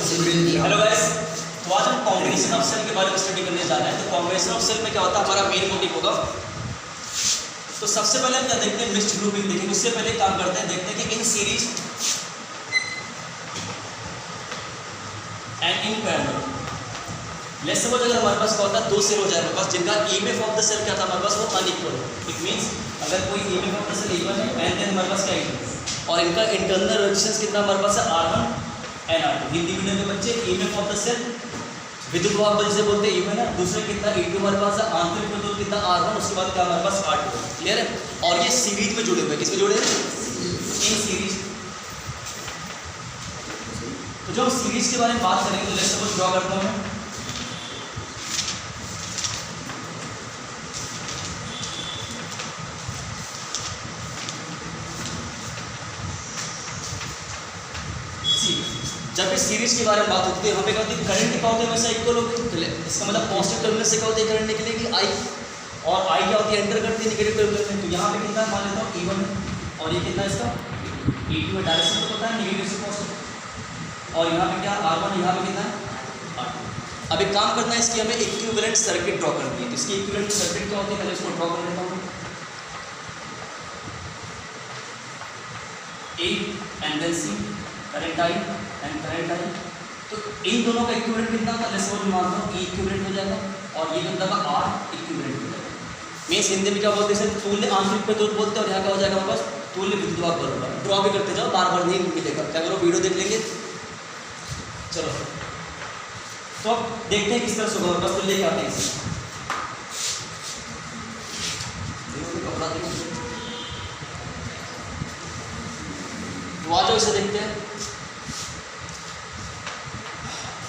Hello guys, तो आज हम कॉम्बिनेशन ऑफ सेल के बारे में स्टडी करने जा रहे हैं। तो कॉम्बिनेशन ऑफ सेल में क्या होता है, हमारा मेन मोटिव होगा। तो सबसे पहले हम क्या देखते हैं, मिक्स्ड ग्रुपिंग देखेंगे। उससे पहले काम करते हैं, देखते हैं कि in series and in parallel. Let's suppose अगर हमारे पास क्या होता है, दो सेल हो जाए हमारे पास, जिनका ईएमएफ ऑफ द सेल क्या था हमारे पास, वो अनइक्वल है। इट मींस अगर कोई EMF of the cell equal है एंड देन हमारे पास क्या है, और इनका इंटरनल रेजिस्टेंस कितना हमारे पास है, R1 and R2। Hindi medium के बच्चे ईएमएफ ऑफ द सेल विद्युत वाहक बल से बोलते हैं इवन है। दूसरा कितना E2 हमारे पास है, आंतरिक विद्युत कितना R1, उसके बाद क्या हमारे पास R2। क्लियर है। और ये सीरीज में जुड़े हुए हैं, किसमें जुड़े हैं, इन सीरीज। तो जब सीरीज के बारे में बात करेंगे तो लेट्स सपोज ड्रॉ करता हूं मैं। जब इस सीरीज के बारे में बात होती है, यहाँ पे क्या होती है, करंट क्या होते हैं हमेशा इक्वल होते हैं। इसका मतलब पॉजिटिव टर्मिनल से क्या होती है, करंट निकलेगी I, और I क्या होती है, एंटर करती है नेगेटिव टर्मिनल में। तो यहाँ पे कितना मान लेता हूँ E1 है, और ये कितना इसका E2 है। डायरेक्शन तो पता है, नेगेटिव से पॉजिटिव। और यहाँ पे क्या R1, यहाँ पे कितना है R2। अब एक काम करना है, इसकी हमें इक्विवेलेंट सर्किट ड्रॉ करनी है। तो इसकी इक्विवेलेंट सर्किट क्या होती है, पहले इसको ड्रॉ कर लेता हूँ। A and then C, current I and current I। तो इन दोनों का इक्विवेलेंट कितना होगा, लेट्स सपोज मानता हूं E इक्विवेलेंट हो जाएगा, और ये कितना होगा R इक्विवेलेंट हो जाएगा। मींस हिंदी में क्या बोलते हैं, तुल्य आंतरिक प्रतिरोध बोलते हैं। और यहाँ क्या हो जाएगा हमारे पास, तुल्य विद्युत वाहक बल होगा। ड्रॉ भी करते जाओ, बार बार नहीं मिलेगा, क्या करो वीडियो देख लेंगे। चलो तो अब देखते हैं किस तरह से होगा हमारे पास। तो लेके आते हैं इसे, कपड़ा देखो तो आ जाओ, इसे देखते हैं।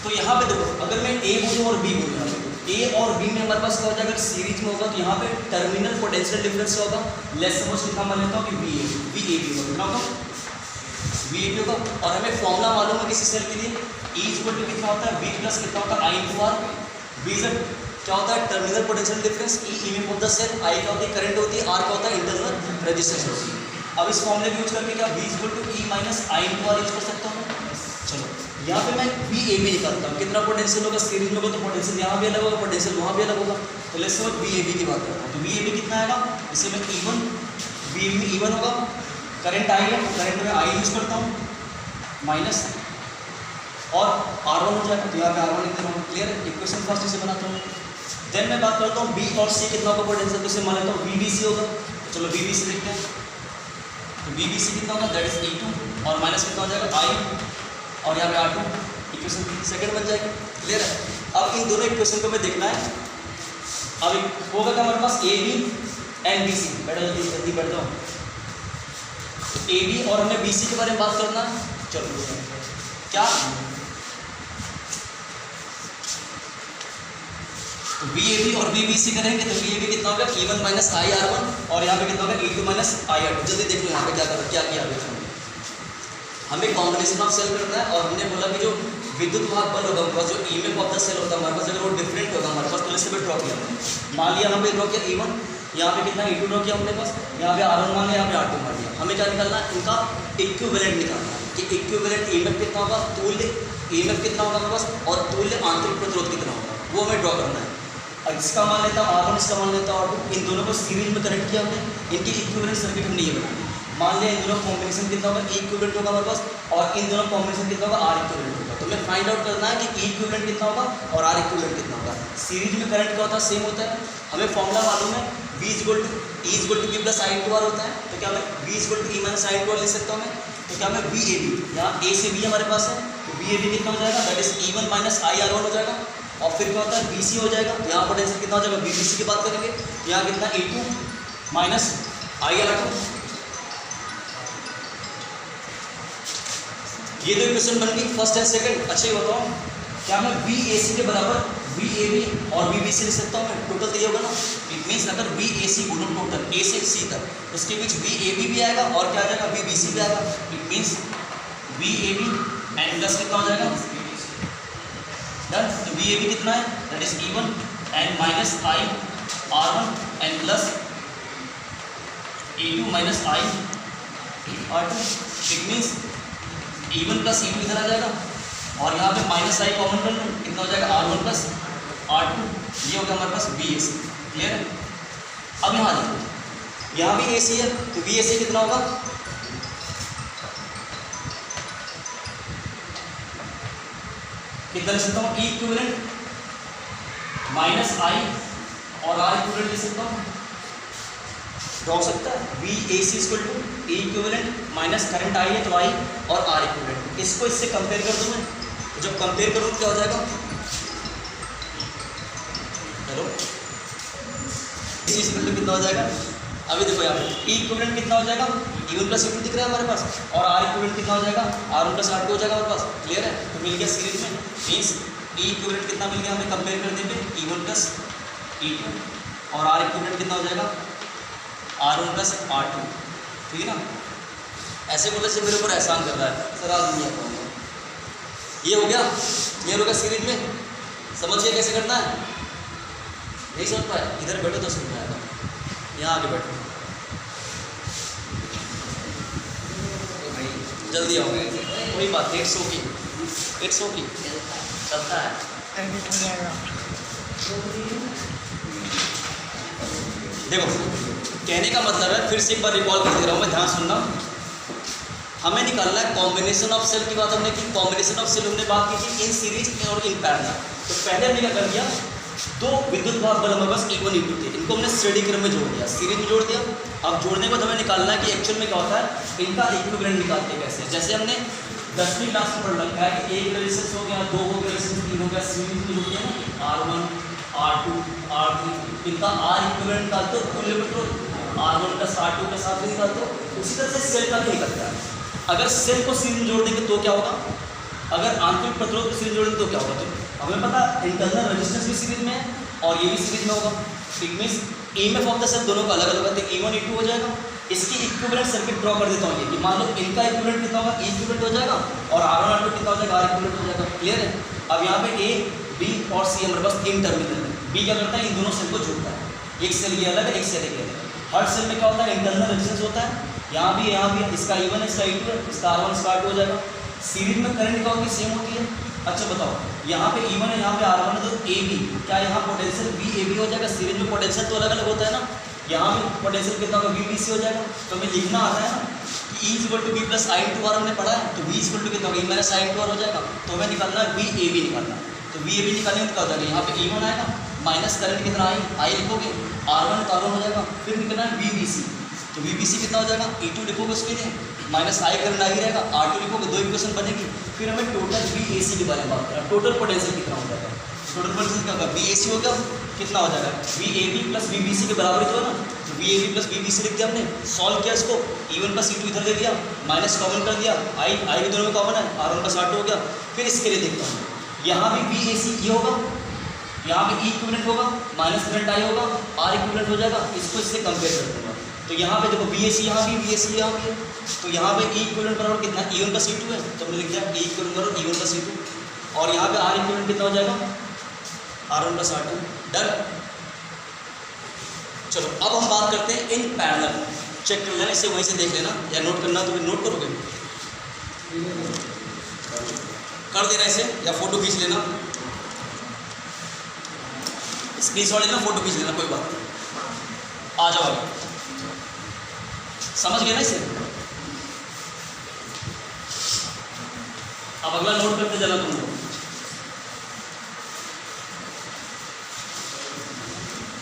तो यहाँ पे देखो, अगर मैं A बोलूँ और B बोलूँ, यहाँ पे A और B में हमारे पास क्या हो जाएगा, अगर सीरीज में होगा तो यहाँ पे टर्मिनल पोटेंशियल डिफरेंस होगा। लेट्स सपोज कितना मान लेता हूँ कि VAB होगा, कितना होगा VAB होगा। और हमें फॉर्मूला मालूम है किसी सेल के लिए, E इक्वल टू कितना होता है, V प्लस कितना होता है I इंटू R। V क्या होता है, terminal potential difference. E EMF of the cell, I क्या होती है, करंट होती है, R क्या होता है, इंटरनल रेजिस्टेंस होती है। अब इस फॉर्मूले को यूज करके क्या V equal to E minus I into R use कर सकता हूँ। चलो यहाँ पे मैं VAB निकालता हूँ, कितना पोटेंशियल होगा, सीरीज में होगा तो पोटेंशियल यहाँ भी अलग होगा, पोटेंशियल वहाँ भी अलग होगा। तो लेट्स सपोज VAB की बात करता हूँ। तो VAB कितना आएगा, इसे मैं E1, VAB में E1 होगा, करंट I है, करंट में I यूज करता हूँ, माइनस और R1 हो जाएगा। तो यहाँ पे R1 लिखते हैं, क्लियर है। इक्वेशन फर्स्ट इसे बनाता हूँ। देन मैं बात करता हूँ B और C कितना होगा पोटेंशियल, तो इसे मान लेता हूँ VBC होगा। चलो VBC देखते हैं। तो VBC कितना होगा, दैट इज E2, और माइनस कितना हो जाएगा I, और यहाँ पे R2। इक्वेशन सेकंड बन जाएगी, क्लियर है। अब इन दोनों इक्वेशन को हमें देखना है। अब होगा क्या हमारे पास, AB एंड BC। बैठो जल्दी बैठ जाओ। AB और हमें BC के बारे में बात करना है। चलो क्या, तो VAB और VBC करेंगे तो VAB कितना होगा, E1 माइनस I R1, और यहाँ पे कितना होगा E2 माइनस I R2। जल्दी देख लो यहाँ पे क्या किया अभी। हमें कॉम्बिनेशन ऑफ सेल करना है, और हमने बोला कि जो विद्युत वाहक बल होगा हमारे पास, जो ईएमएफ ऑफ द सेल होता है हमारे पास, अगर वो डिफरेंट होगा हमारे पास, तो इससे भी ड्रॉ किया हमने। मान लिया हमने ड्रॉ किया E1, यहाँ पे कितना E2 ड्रॉ किया हमने पास, यहाँ पे R1 मान लिया, यहाँ पे R2 मान लिया। हमें क्या निकालना है, इनका इक्विवेलेंट निकालना है कि इक्विवेलेंट ईएमएफ कितना होगा, तुल्य ईएमएफ कितना होगा हमारे पास, और तुल्य आंतरिक प्रतिरोध कितना होगा, वो हमें ड्रॉ करना है। अब इसका मान लेता हूँ R1, इसका मान लेता हूँ R2। इन दोनों को सीरीज में कनेक्ट किया हमने, इनकी इक्विवेलेंट सर्किट हमने ये बनाई। मान लिया इन दोनों कॉम्बिनेशन कितना होगा, E इक्विवेलेंट होगा हमारे पास, और इन दोनों कॉम्बिनेशन कितना होगा, R इक्विवेलेंट होगा। तो हमें फाइंड आउट करना है कि E इक्विवेलेंट कितना होगा और R इक्विवेलेंट कितना होगा। सीरीज में करंट क्या होता है, सेम होता है। हमें फॉर्मूला मालूम है, V equal to V plus I into R होता है। तो क्या मैं V equal to E minus I into R लिख सकता हूँ मैं। तो क्या मैं VAB, यहाँ A से B हमारे पास है, तो VAB कितना हो जाएगा, that is E1 minus I R1 हो जाएगा। और फिर क्या होता है, BC हो जाएगा। यहाँ पोटेंशियल कितना हो जाएगा, VBC की बात करेंगे, यहाँ कितना E2 माइनस I R2। ये दो इक्वेशन बन गई, फर्स्ट एंड सेकंड। अच्छा ये बताओ, क्या मैं VAC के बराबर VAB और VBC लिख सकता हूँ मैं, टोटल तो ये होगा ना। इट मीन्स अगर VAC बोलो टोटल A से C तक, उसके बीच VAB भी आएगा और क्या आ जाएगा, VBC भी आएगा। It means VAB and plus कितना हो जाएगा, डन। तो VAB कितना है, that is E1 and minus I R1 and plus E2 minus I R2। It means E1 plus E2 इधर आ जाएगा, और यहाँ पे माइनस आई कॉमन कर लूँ, कितना हो जाएगा R1 प्लस R2, ये हो गया हमारे पास BAC। क्लियर है? अब यहाँ देखो, यहाँ भी AC है तो BAC कितना होगा, कितना ले सकता हूँ, E इक्विवेलेंट माइनस I और R इक्विवेलेंट ले सकता हूँ, ड्रॉ सकता है BAC equal to E equivalent minus current I है तो I और R इक्विवेलेंट। इसको इससे कंपेयर कर दूँ मैं, तो जब कंपेयर करूँ क्या हो जाएगा, हेलो AC इक्वल टू कितना हो जाएगा, अभी देखो यहाँ पे E इक्विवेलेंट कितना हो जाएगा, E1 प्लस E2 दिख रहा है हमारे पास, और R इक्विवेलेंट कितना हो जाएगा, R1 प्लस R2 हो जाएगा हमारे पास। क्लियर है? तो मिल गया सीरीज में, मीन्स E इक्विवेलेंट कितना मिल गया हमें कंपेयर करने पे, E1 प्लस E2, और R इक्विवेलेंट कितना हो जाएगा, R1 प्लस R2। ठीक है ना? ऐसे बोलने से मेरे ऊपर एहसान कर रहा है सर, आज नहीं आ पाऊंगा। ये हो गया, ये हो गया सीरीज में। समझिए कैसे करना है, नहीं समझ पाए इधर बैठो तो समझ में आएगा, यहाँ आके बैठो जल्दी आओ, कोई बात नहीं, इट्स ओके चलता है। देखो कहने का मतलब है, फिर से एक बार रिकॉल कर दे रहा हूँ मैं, ध्यान सुनना। हमें निकालना है कॉम्बिनेशन ऑफ सेल की बात हमने की, कॉम्बिनेशन ऑफ सेल हमने बात की थी इन सीरीज और इन पैरेलल। तो पहले हमने क्या कर दिया, दो विद्युत भाग बल हमारे पास E1 E2 थे, इनको हमने श्रेणी क्रम में जोड़ दिया, सीरीज में जोड़ दिया। अब जोड़ने के बाद हमें निकालना है कि एक्चुअल में क्या होता है, इनका इक्विवेलेंट निकालते कैसे। जैसे हमने 10वीं क्लास में पढ़ रखा है कि एक रेजिस्टेंस हो गया, दो हो गया रेजिस्टेंस, तीन हो गया, सीरीज में जोड़ते हैं ना, R1 R2 R3, इनका R इक्विवेलेंट निकालते हो, कुल पेट्रोल R1 का R2 का साथ में निकालते हो। उसी तरह से सेल का भी निकलता है। अगर सेल को सीरीज में जोड़ देंगे तो क्या होगा, अगर आंतरिक प्रतिरोध को सीरीज जोड़ेंगे तो क्या होगा, तो हमें पता इंटरनल रेजिस्टेंस भी सीरीज में है और ये भी सीरीज में होगा। It means EMF of the cell दोनों का अलग अलग होगा, तो E1 E2 हो जाएगा। इसकी इक्विवेलेंट सर्किट ड्रॉ कर देता हूँ ये, कि मान लो इनका इक्विवेलेंट कितना होगा, E इक्विवेलेंट हो जाएगा, और R1 R2 कितना हो जाएगा, R इक्विवेलेंट हो जाएगा। क्लियर है? अब यहाँ पे A B और C हमारे पास 3 टर्मिनल है। B क्या करता है, इन दोनों सेल को जोड़ता है, एक सेल ये अलग है, एक सेल ये अलग है। हर सेल में क्या होता है, इंटरनल रेजिस्टेंस होता है, यहाँ भी इसका E1 इसका E2 है, इसका R1 इसका R2 हो जाएगा। सीरीज में करंट क्या होती है, सेम होती है। अच्छा बताओ, यहाँ पे E1 है, यहाँ पे R1 है, तो AB क्या यहाँ पोटेंशियल VAB हो जाएगा। सीरीज में पोटेंशियल तो अलग अलग होता है ना, यहाँ भी पोटेंशियल कितना होगा, VBC हो जाएगा। तो हमें लिखना आता है ना कि E equal to B plus I into R हमने पढ़ा है, तो V इक्वल टू कितना होगा, E minus I into R हो जाएगा। तो हमें निकालना है VAB निकालना है। तो VAB निकालने में क्या हो जाएगा, यहाँ पे E1 आएगा, माइनस करंट कितना I लिखोगे, R1 तो R1 हो जाएगा। फिर निकलना है VBC, तो VBC कितना हो जाएगा, E2 लिखोगे उसके लिए, माइनस I करंट I रहेगा, R2 लिखोगे, दो इक्वेशन बनेगी। फिर हमें टोटल VAC के बारे में बात करना, टोटल पोटेंशियल कितना हो जाएगा, टोटल पोटेंशियल क्या होगा, VAC हो गया, कितना हो जाएगा, VAB प्लस VBC के बराबर ही तो है ना। तो VAB प्लस VBC लिख दिया हमने, सॉल्व किया इसको, E1 प्लस E2 इधर दे दिया, माइनस कॉमन कर दिया, I भी दोनों में कॉमन है, R1 प्लस R2 हो गया। फिर इसके लिए देखता हूँ, यहाँ भी VAC ये होगा, यहाँ पे E इक्विवेलेंट होगा, माइनस करंट I होगा, R इक्विवेलेंट हो जाएगा। इसको इससे कंपेयर कर दूँगा, तो यहाँ पे देखो VAC यहाँ भी VAC यहाँ भी है, तो यहाँ पे E इक्विवेलेंट बराबर कितना, E1 प्लस E2 है, तो हमने लिख दिया E इक्विवेलेंट बराबर E1 प्लस E2, और यहाँ पे R इक्विवेलेंट कितना हो जाएगा, R1 प्लस R2। डन। चलो अब हम बात करते हैं इन पैरेलल। चेक कर लेना, इसे वहीं से देख लेना, या नोट करना तो नोट करोगे, कर देना इसे, या फोटो खींच लेना, स्क्रीनशॉट लेना, फोटो खींच लेना, कोई बात नहीं। आ जाओ आगे, समझ गए ना इसे। अब अगला नोट करते जाना तुम लोग।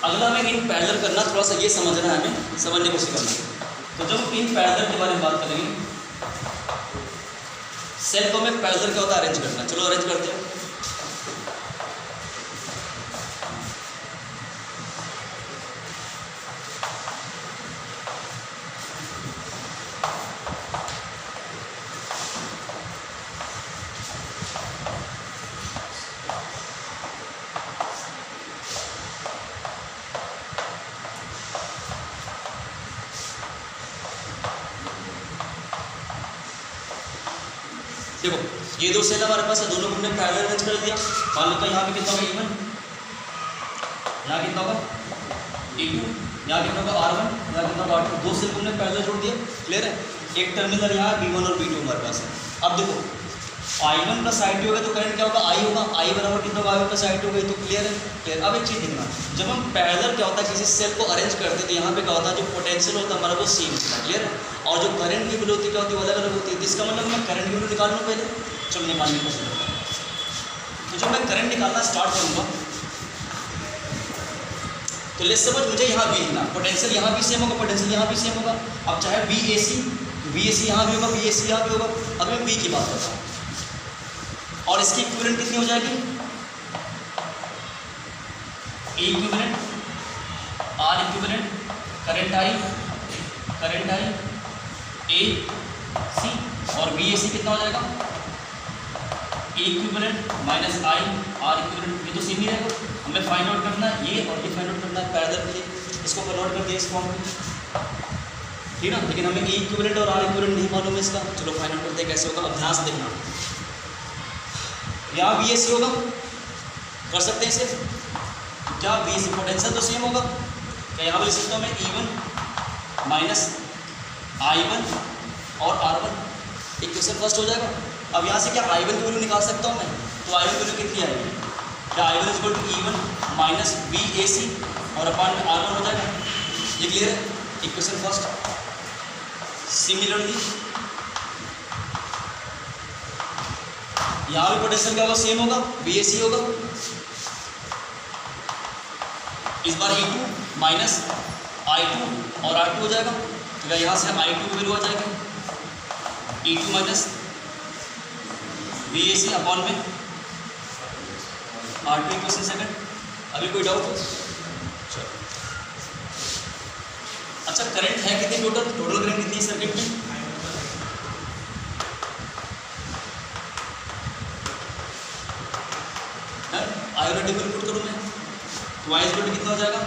अगला हमें इन पैरेलल करना, थोड़ा सा ये समझना है, हमें समझने की कोशिश करना। तो जब इन पैरेलल के बारे में बात करेंगे, सेल को हमें पैरेलल क्या होता है, अरेंज करना। चलो अरेंज करते हैं। देखो ये दो सेल हमारे पास है, दोनों को हमने पैरेलल अरेंज कर दिया। मान लो तो यहाँ पे कितना होगा E1, यहाँ कितना होगा E2, यहाँ कितना होगा R1, यहाँ कितना होगा R2। दो सेल को हमने पैरेलल जोड़ दिया। क्लियर है? एक टर्मिनल यहाँ B1 और B2 हमारे पास है। अब देखो I1 प्लस I2 होगा तो करंट क्या होगा, I होगा, I बराबर कितना होगा, I1 प्लस I2 होगा। तो क्लियर है, क्लियर। अब एक चीज़ देखना, जब हम पैरेलल क्या होता है किसी सेल को अरेंज करते हैं तो यहाँ पे क्या होता है, जो पोटेंशियल होता है हमारा वो सेम होता है, क्लियर है। और जो करंट की वैल्यू होती है क्या होती है, वो अलग अलग होती है। इसका मतलब मैं करंट की वैल्यू निकाल लूँ पहले, चलो निकालने की कोशिश करता हूँ। तो जब मैं करंट निकालना स्टार्ट करूँगा तो लेट्स सपोज मुझे यहाँ भी लिखना, पोटेंशियल यहाँ भी सेम होगा, पोटेंशियल यहाँ भी सेम होगा। अब चाहे VAC यहाँ भी होगा, VAC यहाँ भी होगा। अब मैं V की बात करता हूँ और इसकी इक्विवेलेंट कितनी हो जाएगी, E equivalent, R equivalent, current I AC और VAC कितना हो जाएगा, E equivalent minus I R equivalent. ये तो सेम ही रहेगा। हमें फाइंड आउट करना है ये और ये फाइंड आउट करना है पैरेलल के लिए। इसको कन्वर्ट कर दिया इस फॉर्म में, ठीक ना। लेकिन हमें E इक्विवेलेंट और R इक्विवेलेंट नहीं मालूम है इसका। चलो फाइंड आउट करते हैं कैसे होगा। अब ध्यान से देखना, यहाँ VAC होगा, कर सकते हैं इसे। क्या VAC पोटेंशियल तो सेम होगा, क्या यहाँ पर लिख सकता हूँ मैं E1 माइनस I1 और R1। इक्वेशन फर्स्ट हो जाएगा। अब यहाँ से क्या I1 की वैल्यू निकाल सकता हूँ मैं, तो I1 की वैल्यू कितनी आएगी, क्या I1 equal to E1 minus VAC और अपान में R1 हो जाएगा। ये क्लियर है, इक्वेशन फर्स्ट। सिमिलरली यहाँ भी पोटेंशियल क्या होगा, सेम होगा, VAC होगा। इस बार E2 माइनस I2 और R2 हो जाएगा। तो यहाँ से I2 की वैल्यू आ जाएगी E2 माइनस VAC अपॉन में R2 इक्वेशन सेकंड। अभी कोई डाउट? चलो, अच्छा करंट है कितनी टोटल करंट कितनी है सर्किट में, आयोडेटिक वैल्यू पुट करूँ मैं तो y इक्वल टू कितना हो जाएगा,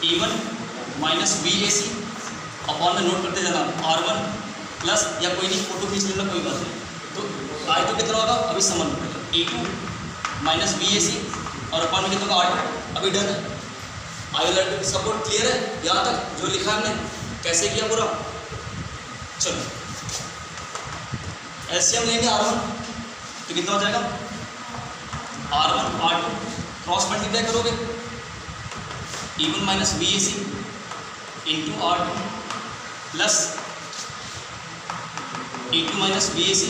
E1 माइनस VAC अपॉन में नोट करते जाना R1 प्लस, या कोई नहीं फोटो खींच लेना कोई बात नहीं। तो I2 कितना होगा अभी समझ लो, E2 माइनस VAC और अपॉन में कितना होगा R2। अभी डन है, आयोडेटिक सपोर्ट क्लियर है यहाँ तक जो लिखा हमने कैसे किया पूरा। चलो एलसीएम लेंगे R1 तो कितना हो जाएगा, R1 R2 क्रॉस मल्टीप्लाई करोगे E1 minus VAC into R2 plus E2 minus VAC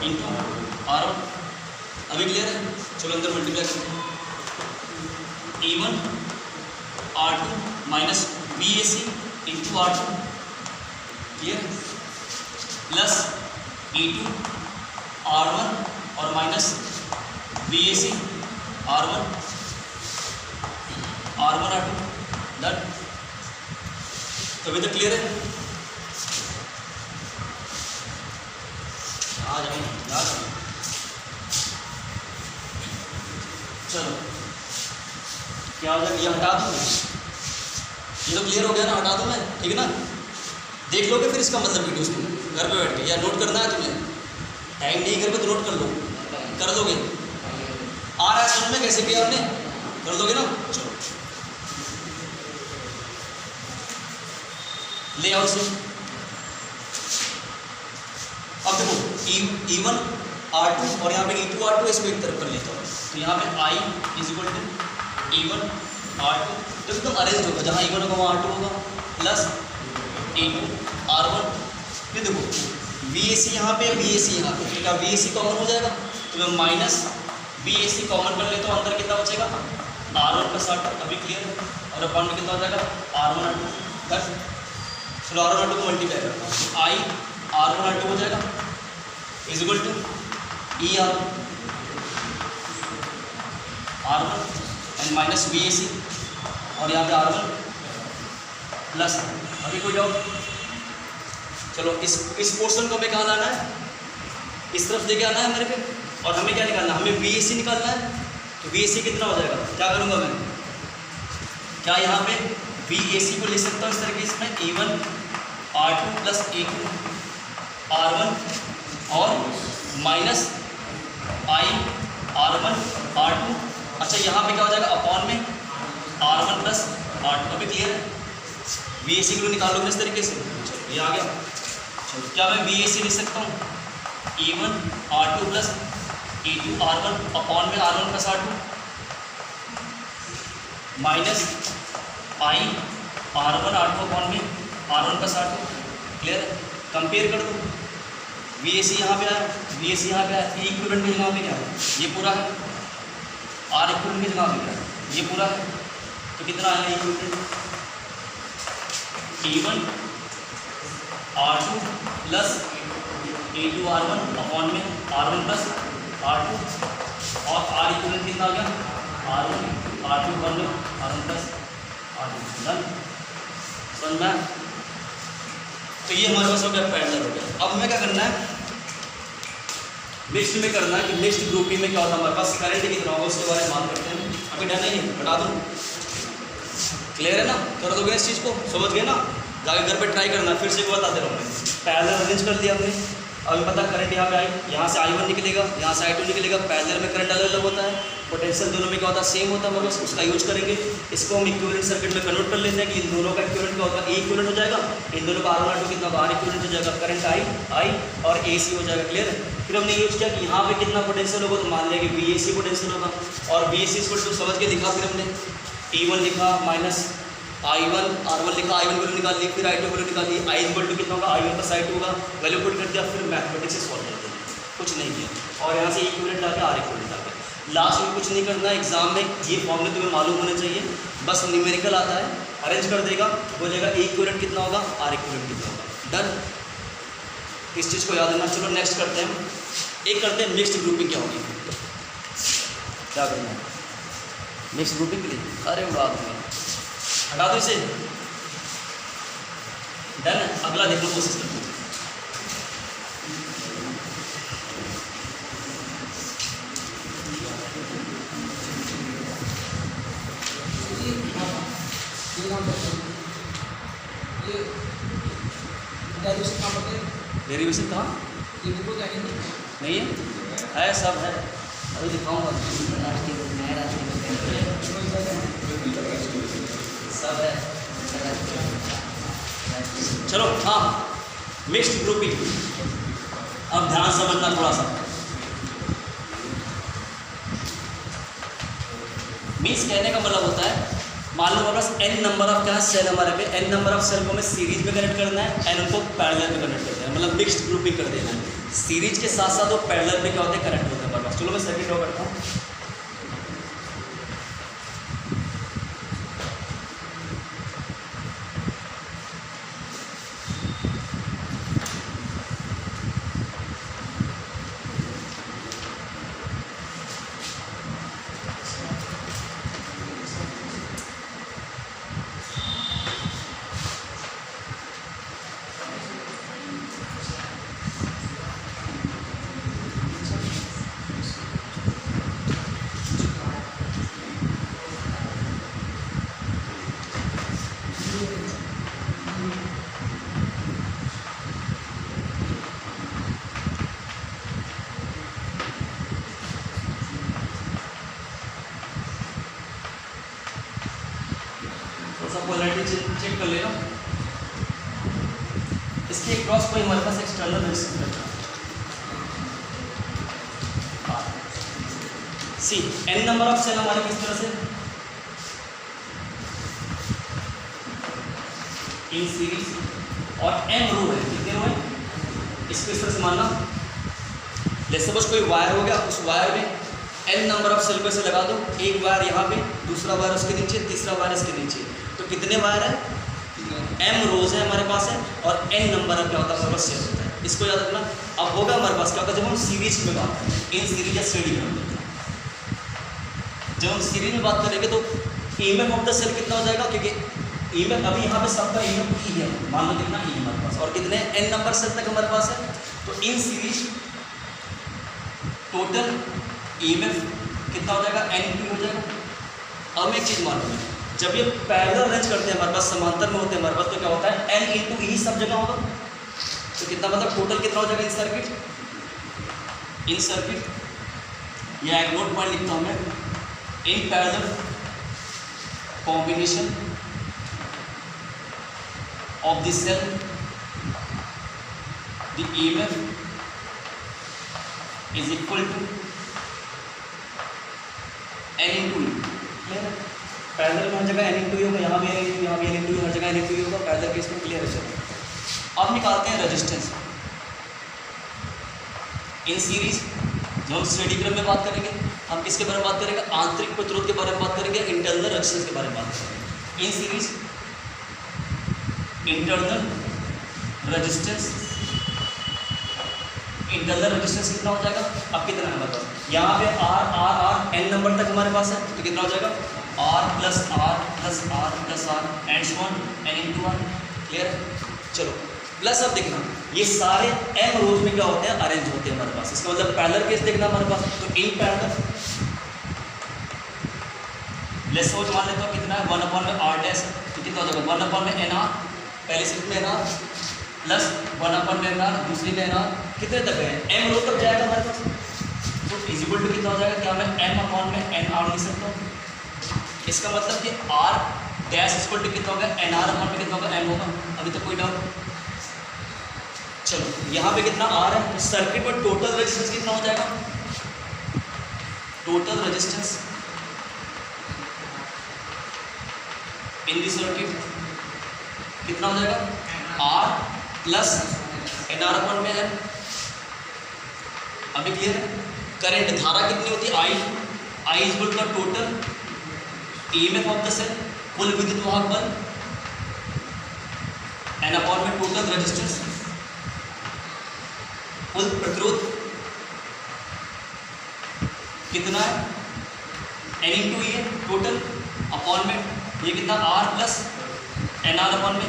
into R1। अभी क्लियर है, चलो अंदर मल्टीप्लाई करते हैं। E1 R2 minus VAC into R2 clear है, प्लस E2 R1 और minus VAC R1 R2 done. तो अभी तक क्लियर है, आ जाओ। चलो क्या हो जाएगा, ये हटा दूँ, ये तो क्लियर हो गया ना, हटा दूँ मैं, ठीक है ना। देख लोगे फिर इसका मतलब वीडियोस में घर पे बैठ के, या नोट करना है तुम्हें, टाइम नहीं घर पे तो नोट कर लो, कर दोगे। आ रहा है समझ में कैसे किया आपने, कर दोगे ना। चलो ले आओ इसे। अब देखो E1 R2 और यहाँ पे E2 R2 इसको एक तरफ कर लेता हूँ। तो यहाँ पे I is equal to E1 R2 तो एकदम अरेंज होगा, जहाँ E1 होगा वहाँ R2 होगा, प्लस E2 R1। ये देखो VAC यहाँ पे VAC यहाँ पे, क्या VAC कॉमन हो जाएगा तो मैं माइनस VAC कॉमन कर लेता हूँ, अंदर कितना बचेगा R1 प्लस R2। अभी क्लियर है, और अपॉन में कितना हो जाएगा R1 R2 कर। चलो R1 R2 को मल्टीप्लाई करता हूँ, I R1 R2 हो जाएगा is equal to E R1 and minus VAC और यहाँ पे R1 प्लस। अभी कोई डाउट? चलो इस पोर्शन को हमें कहाँ लाना है, इस तरफ लेके आना है मेरे पे, और हमें क्या निकालना है, हमें VAC निकालना है। तो VAC कितना हो जाएगा, क्या करूँगा मैं, क्या यहाँ पे VAC को ले सकता हूँ इस तरीके से, E1 R2 plus E2 R1 और माइनस I R1 R2। अच्छा यहाँ पे क्या हो जाएगा, अपॉन में R1 प्लस R2। अभी क्लियर है, VAC को निकाल लो इस तरीके से। चलो ये आ गया। चलो क्या मैं वी ए सी लिख सकता हूँ? E1 R2 plus E2 R1 upon में R1 plus R2 minus I R1 R2 upon में R1 प्लस R2। क्लियर है? कंपेयर कर दो, वी ए सी यहाँ पे आया, वी ए सी यहाँ पे आया, ई इक्विवेलेंट की जगह पे क्या है? ये पूरा है। आर इक्विवेलेंट की जगह पे क्या है? ये पूरा है। तो कितना आया equivalent? E1 R2 plus E2 R1 upon में R1 प्लस R2 और R इक्विवेलेंट कितना आ गया? R1 R2 अपॉन में R1 प्लस R2। डन? समझ में? तो ये हमारे पास हो गया, पैरेलल हो गया। अब हमें क्या करना है? मिक्स्ड में करना है कि मिक्स्ड ग्रुपिंग में क्या होता है हमारे पास करंट कितना होगा उसके बारे में बात करते हैं। अभी डन है, ये बता दूँ। क्लियर है ना? कर दोगे इस चीज़ को? समझ गए ना? जाके घर पे ट्राई करना, फिर से बताते रहोगे। पैरेलल अरेंज कर दिया हमने। अभी पता करंट यहाँ पे आई, यहाँ से I1 निकलेगा, यहाँ से I2 निकलेगा। पैरेलल में करंट अलग अलग होता है, पोटेंशियल दोनों में क्या होता है? सेम होता है। बस उसका यूज करेंगे। इसको हम इक्विवेलेंट सर्किट में कन्वर्ट कर लेते हैं कि इन दोनों का इक्विवेलेंट क्या होगा? ए इक्विवेलेंट हो जाएगा। इन दोनों का R1 R2 कितना होगा? R इक्विवेलेंट हो जाएगा। करंट I और AC हो जाएगा। क्लियर है? फिर हमने यूज किया कि यहाँ पे कितना पोटेंशियल होगा, तो मान लिया कि VAC पोटेंशियल होगा और VAC इसको समझ के लिखा। फिर हमने E1 लिखा माइनस I1 R1 लिखा, I1 वैल्यू निकाल ली, फिर I2 वैल्यू निकाल ली। I इक्वल टू कितना होगा? I1 प्लस I2 होगा। वैल्यू पुट कर दिया, फिर मैथमेटिक्स से सॉल्व कर दिया। कुछ नहीं किया और यहाँ से इक्विवेलेंट आके R इक्विवेलेंट आके लास्ट में कुछ नहीं करना है। एग्जाम में ये फॉर्मूले तुम्हें मालूम होने चाहिए। बस न्यूमेरिकल आता है, अरेंज कर देगा, बोलेगा ए इक्विवेलेंट कितना होगा, R इक्विवेलेंट कितना होगा। डन? इस चीज़ को याद रखना। चलो नेक्स्ट करते हैं। एक करते हैं मिक्स्ड ग्रुपिंग क्या होगी। क्या करना है मिक्स्ड ग्रुपिंग के लिए? अरे उड़ा दूंगा, हटा दो इसे। डन है? अगला देखो कोशिश करते हैं। डेरिवेशन कहाँ? नहीं है, सब है। अभी दिखाऊंगा, सब है। चलो हाँ, मिक्स्ड ग्रुपिंग। अब ध्यान समझना थोड़ा सा। मीन्स कहने का मतलब होता है, मान लो हमारे पास n नंबर ऑफ क्या सेल हमारे पे, n नंबर ऑफ सेल को हमें सीरीज में कनेक्ट करना है, n उनको पैरेलल में कनेक्ट करना है, मतलब मिक्स्ड ग्रुपिंग कर देना है। सीरीज के साथ साथ वो पैरेलल में क्या होते हैं? कनेक्ट होते हैं हमारे पास। चलो मैं सर्किट ड्रॉ करता हूँ। पोलैरिटी चेक कर लेना। इसके क्रॉस कोई हमारे पास external resistance C n number of cell हमारे किस तरह से इन सीरीज और n रो है। कितने रो है? इसको इस तरह से मानना। जैसे सपोज कोई वायर हो गया, उस वायर में n नंबर ऑफ सेल को ऐसे लगा दो। एक वायर यहाँ पे, दूसरा वायर उसके नीचे, तीसरा वायर इसके नीचे। तो कितने वायर है? m रोज है हमारे पास है और n नंबर क्या होता है हमारे पास सेल होता है। इसको याद रखना। अब होगा हमारे पास क्या होता है जब हम सीरीज में बात करें, इन सीरीज या श्रेणी में। जब हम सीरीज में बात करेंगे तो ईएमएफ ऑफ द सेल कितना हो जाएगा? क्योंकि ईएमएफ अभी यहाँ पे सबका ईएमएफ ई है, मान लो कितना ई हमारे पास, और कितने n नंबर सेल तक हमारे पास है। तो इन सीरीज टोटल ईएमएफ कितना हो जाएगा? n हो जाएगा। अब मैं एक चीज़ मालूम है, जब ये पैरेलल अरेंज करते हैं हमारे पास, समांतर में होते हैं हमारे पास, तो क्या होता है n इंटू ई सब जगह होगा। तो कितना मतलब टोटल कितना हो जाएगा इन सर्किट या एक नोट पॉइंट लिखता हूँ मैं, in parallel combination of this cell the EMF is equal to N into E। Parallel में हर जगह N इंटू E होगा, यहाँ भी N इंटू, यहाँ भी N इंटू, हर जगह N इंटू E होगा। पैरेलल केस में क्लियर है। चलो अब निकालते हैं रेजिस्टेंस इन सीरीज। जो हम स्टडी क्रम में बात करेंगे, हम किसके बारे में बात करेंगे? आंतरिक प्रतिरोध के बारे में बात करेंगे, इंटरनल रेजिस्टेंस के बारे में बात करेंगे। In series internal resistance, internal resistance कितना हो जाएगा? अब कितना है हमारे पास? यहाँ पे R N नंबर तक हमारे पास है, तो कितना हो जाएगा? R plus R plus R plus R and so on N into R। Clear? चलो प्लस अब देखना, ये सारे M रोज में क्या होते हैं? अरेंज होते हैं हमारे पास। इसका मतलब पैरेलल केस देखना हमारे पास, तो इन पैरेलल लेट्स सपोज मान लेता हूँ कितना है? 1/r डैश, तो कितना हो जाएगा? 1/nr, पहले सिर्फ में nr प्लस 1/nr, दूसरी में nr, कितने तक है? M रोज तक जाएगा हमारे पास, तो इज इक्वल टू कितना हो जाएगा? क्या मैं M/nr लिख सकता हूँ? इसका मतलब कि r डैश इक्वल टू कितना होगा? nr/में कितना होगा? M होगा। अभी तक कोई डाउट? चलो यहाँ पे कितना R है, तो सर्किट पर टोटल रेजिस्टेंस कितना हो जाएगा? Total resistance in the circuit कितना हो जाएगा? R plus nr/m। अभी क्लियर है? करंट धारा कितनी होती है? I is equal to total EMF of the cell, कुल विद्युत वाहक बल, n/में टोटल रेजिस्टेंस, कुल प्रतिरोध कितना है? N इंटू E है टोटल, अपॉन में ये कितना? R प्लस nr/में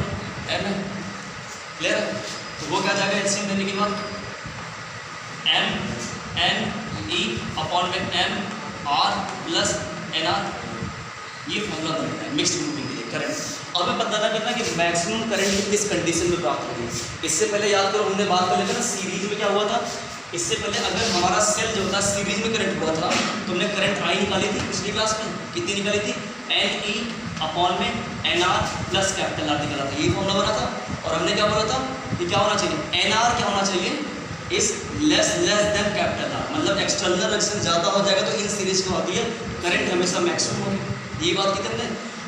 M है। क्लियर है? तो वो क्या जाएगा एलसीएम देने के बाद? M N E अपॉन में M R प्लस nr, ये फॉर्मूला बनता है मिक्स्ड ग्रुपिंग के लिए करंट। अब हमें पता करना कि मैक्सिमम करंट किस कंडीशन में प्राप्त होगी। इससे पहले याद करो, हमने बात कर लेते ना सीरीज में क्या हुआ था। इससे पहले अगर हमारा सेल जो था सीरीज में करंट हुआ था, तो हमने करंट आई निकाली थी पिछली क्लास में। कितनी निकाली थी? NE अपॉन में NR प्लस कैपिटल R निकाला था, यही फॉर्मूला बना था। और हमने क्या बोला था कि क्या होना चाहिए? NR क्या होना चाहिए? इस लेस देन कैपिटल R, मतलब एक्सटर्नल रेजिस्टेंस ज़्यादा हो जाएगा तो इन सीरीज को आती है करंट हमेशा मैक्सिमम होगी। ये बात की हमने।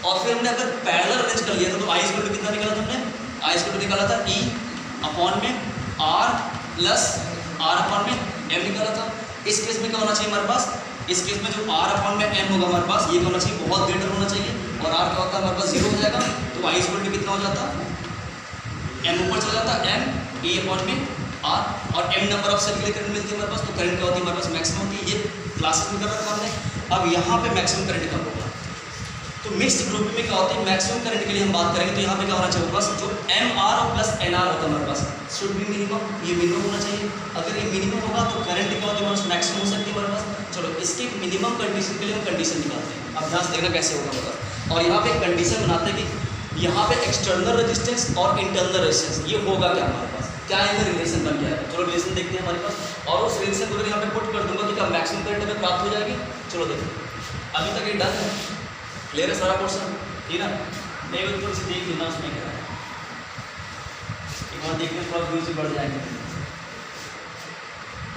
और फिर हमने अगर पैरेलल अरेंज कर लिया था तो I इक्वल टू कितना निकाला था हमने? I इक्वल टू निकाला था E अपॉन में R प्लस R अपॉन में M निकाला था। इस केस में क्या होना चाहिए हमारे पास? इस केस में जो R अपॉन में M होगा हमारे पास, ये क्या होना चाहिए? बहुत ग्रेटर होना चाहिए। और R क्या होता है हमारे पास? 0 हो जाएगा। तो I इक्वल टू कितना हो जाता? M ऊपर चला जाता, M E अपॉन में R, और M नंबर ऑफ सेल के लिए करंट मिलती है हमारे पास, तो करंट क्या होती है हमारे पास? मैक्सिमम की। ये क्लासेस में कर रखा हमने। अब यहाँ पे मैक्सिमम करंट कब होगा? तो मिक्स्ड ग्रुप में क्या होती है? मैक्सिमम करंट के लिए हम बात करेंगे तो यहाँ पे क्या होना चाहिए बस? जो MR और प्लस NR होता है हमारे पास, शुड बी मिनिमम, ये मिनिमम होना चाहिए। अगर ये मिनिमम होगा तो करंट क्या होती है? मैक्सिमम हो सकती है हमारे पास। चलो इसके मिनिमम कंडीशन के लिए हम कंडीशन निकालते हैं। अब ध्यान से देखना कैसे होगा हमारे पास। और यहाँ पे एक कंडीशन बनाते हैं कि यहाँ पे एक्सटर्नल रेजिस्टेंस और इंटरनल रेजिस्टेंस ये होगा क्या हमारे पास? क्या इनका रिलेशन बन गया है? चलो रिलेशन देखते हैं हमारे पास, और उस रिलेशन को यहाँ पे पुट कर दूंगा कि क्या मैक्सिमम करंट हमें प्राप्त हो जाएगी। चलो देखो, अभी तक ये डन है, क्लियर है सारा पोर्शन, ठीक है ना? नहीं तो थोड़ी सी देख लेना उसमें क्या है, एक बार देखने थोड़ा व्यूज बढ़ जाएंगे।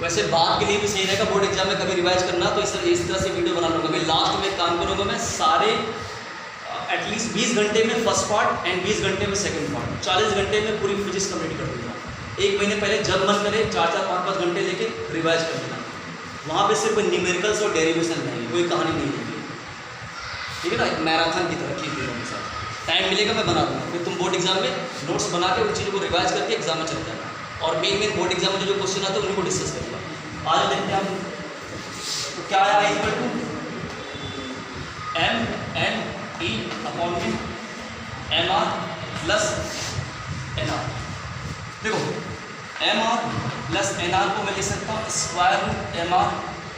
वैसे बात के लिए भी सही रहेगा, बोर्ड एग्जाम में कभी रिवाइज करना तो इस तरह से वीडियो बना लूँगा। मैं लास्ट में काम करूँगा, मैं सारे एटलीस्ट 20 घंटे में फर्स्ट पार्ट एंड 20 घंटे में सेकंड पार्ट, 40 घंटे में पूरी फिजिक्स कंप्लीट कर दूँगा। एक महीने पहले जब मन करे 4-4, 5-5 घंटे लेके रिवाइज कर देना। वहाँ पे सिर्फ न्यूमेरिकल्स और डेरिवेशन रहेंगे, कोई कहानी नहीं होगी, ठीक है ना? एक मैराथन की तरह खींच देगा मेरे साथ। टाइम मिलेगा मैं बना दूँगा, फिर तुम बोर्ड एग्जाम में नोट्स बना के उन चीज़ों को रिवाइज करके एग्जाम में चल जाना। और मेन बोर्ड एग्जाम में जो क्वेश्चन आते हैं उनको डिस्कस करूँगा। आज देखते हैं हम तो क्या आया, इक्वल टू MNE अपॉन में MR प्लस NR। देखो MR प्लस NR को मैं लिख सकता हूँ स्क्वायर रूट MR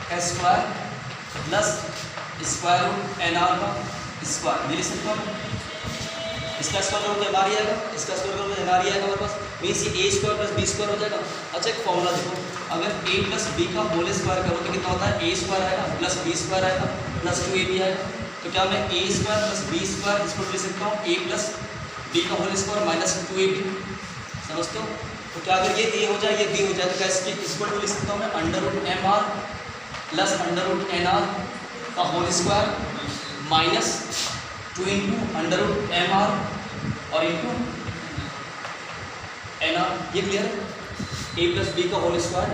का square plus square root NR का स्क्वायर, ये लिख सकता हूँ। इसका स्क्वायर करो तो MR ही आएगा, इसका स्क्वायर करो तो NR ही आएगा हमारे पास। मीन्स ये A square plus B square हो जाएगा। अच्छा एक फॉर्मूला देखो, अगर A प्लस B का होल स्क्वायर करो तो कितना होता है? A स्क्वायर आएगा प्लस B स्क्वायर आएगा प्लस 2AB आएगा। तो क्या मैं A square plus B square इसको लिख सकता हूँ A प्लस B का होल स्क्वायर माइनस 2AB, समझते हो? तो क्या अगर ये ए हो जाए ये बी हो जाए तो कैसे इक्वल टू लिख सकता हूँ मैं under root M R plus under root N R का whole square minus 2 into under root M R और इंटू एन आर। ये क्लियर है? ए प्लस बी का whole square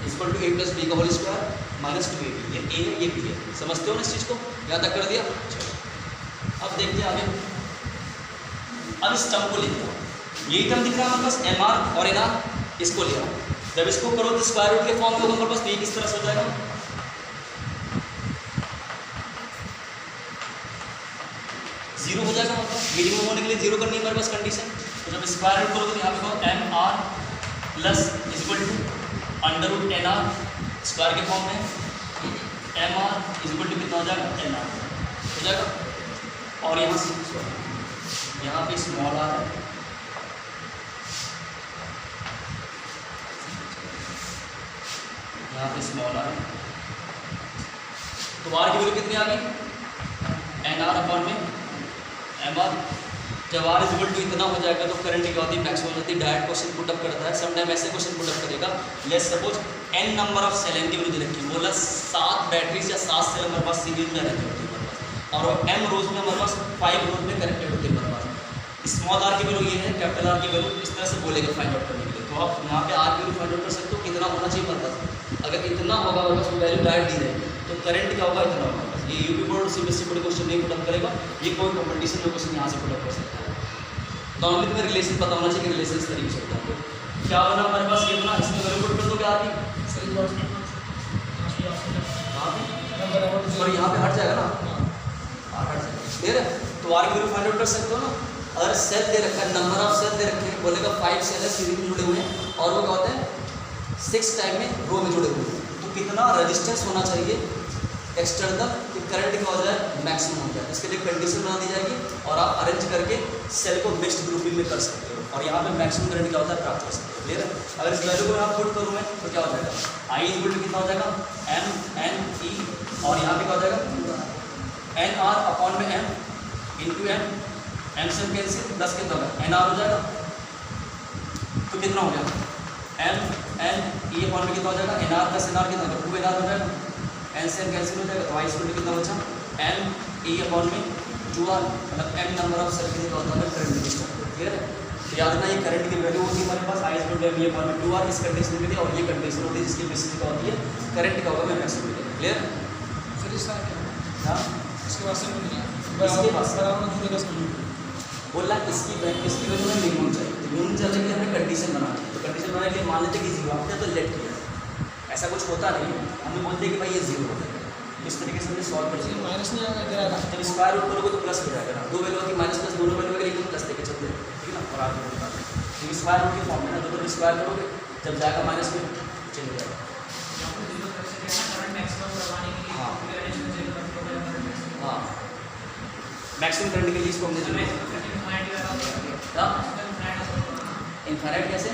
equal to A plus B का whole square minus 2ab। ये ए है ये B है, समझते हो ना इस चीज़ को? यहाँ तक कर दिया। चलो अब देखते हैं आगे। अब इस टर्म को लिखते हैं, यही टर्म दिख रहा है हमारे पास एम आर और एन आर, इसको लिया। जब इसको करो तो स्क्वायर रूट के फॉर्म में होगा हमारे पास, तो ये किस तरह से हो जाएगा? जीरो हो जाएगा हमारे पास। मिनिमम होने के लिए जीरो करनी है हमारे पास कंडीशन। तो जब स्क्वायर रूट करोगे तो यहाँ पे कहो M R plus equal to under root N R square के फॉर्म में, एम आर इक्वल टू कितना हो जाएगा? एन आर हो जाएगा। और यहाँ पे स्मॉल आर है, यहाँ पे स्मॉल आर है, तो आर की वैल्यू कितनी आ गई? एन आर अपॉन में एम आर। जब आर इज इक्वल टू इतना हो जाएगा तो करंट क्या होती है? मैक्सिमम हो जाती है। डायरेक्ट क्वेश्चन पुटअप करता है, समटाइम ऐसे क्वेश्चन पुटअप करेगा। Let's suppose N number of cell, N की वैल्यू रखी, बोला 7 बैटरीज या 7 सेल हमारे पास सीरीज में रहती होती है हमारे पास, और एम रोज में हमारे पास 5 रोज में कनेक्टेड होती है हमारे पास। स्मॉल आर की वैल्यू ये है, कैपिटल आर की वैल्यू इस तरह से बोलेगा फाइंड आउट करने के लिए। तो आप यहाँ पे आर की वैल्यू फाइंड आउट कर सकते हो, कितना होना चाहिए हमारे पास। अगर इतना होगा हमारे पास वैल्यू डायरेक्ट दी रहेगी तो करंट क्या होगा? इतना होगा। ये यूपी बोर्ड और सीबीएसई बोर्ड क्वेश्चन नहीं पुटअप करेगा, ये कोई कॉम्पिटिशन में क्वेश्चन यहाँ से पुटअप कर सकता है। तो ओनली तुम्हें रिलेशन पता होना चाहिए कि रिलेशन इस तरीके से होता है। क्या बना हमारे पास? ये बना, इसमें वैल्यू पुट कर दो क्या आती? और यहाँ पे हट जाएगा ना, हट जाएगा, क्लियर है? तो आर की वैल्यू फाइंड आउट कर सकते हो ना। अगर सेल दे रखा है, नंबर ऑफ सेल दे रखे हैं, बोलेगा 5 सेल है सीरीज में जुड़े हुए हैं और वो क्या होते हैं 6 टाइम में रो में जुड़े हुए हैं, तो कितना रेजिस्टेंस होना चाहिए एक्सटर्नल कि करंट क्या हो जाए? मैक्सिमम हो जाए। इसके लिए कंडीशन बना दी जाएगी और आप अरेंज करके सेल को मिक्स्ड ग्रुपिंग में कर सकते हो और यहाँ पे मैक्सिमम करंट क्या होता है? प्राप्त कर सकते हो, क्लियर है? अगर इस वैल्यू को यहाँ पुट करूँ मैं तो क्या हो जाएगा? आई इक्वल टू कितना हो जाएगा? एम एन ई, और यहाँ पे क्या हो जाएगा? एन आर अपॉन में एम इंटू एम, एम से कैंसिल, 10 कितना होगा? एन आर हो जाएगा। तो कितना हो गया? एम एन ई अपॉन में कितना हो जाएगा? N R plus N R कितना होगा? 2 एन आर हो जाएगा। एन से एन कैंसिल हो जाएगा, तो आई इक्वल टू कितना बचा? एम ई अपॉन में 2r, मतलब एन नंबर ऑफ सेल कितने का होता है? करंट रजिस्टर, क्लियर है? तो याद रखना ये करंट की वैल्यू होती है हमारे पास, I equal to M E upon में 2r इस कंडीशन के लिए, और ये कंडीशन होती है जिसकी बेसिस क्या होती है? करंट का होगा मैक्सिमम, क्लियर? हाँ इसके बाद से इसके बाद बोला इसकी वैल्यू में मिनिमम चाहिए, तो मिनिमम चाहिए कि हमें कंडीशन बनानी है। तो कंडीशन बनाने के लिए मान लेते कि जीरो आपने तो लेट किया, ऐसा कुछ होता नहीं, हमें बोलते हैं कि भाई ये जीरो हो जाएगा। इस तरीके से हमने सॉल्व कर दिया। माइनस नहीं आएगा इधर आएगा, जब स्क्वायर रूट करोगे तो प्लस हो जाएगा ना, 2 वैल्यू की माइनस प्लस दोनों वैल्यू अगर एकदम प्लस लेके चलते हैं, ठीक है ना? और आगे बढ़ता है तो स्क्वायर रूट के फॉर्म में ना, तो स्क्वायर करोगे जब जाएगा माइनस में चले जाएगा। हाँ मैक्सिमम करंट के लिए इसको हमने जो इनफाइनाइट कैसे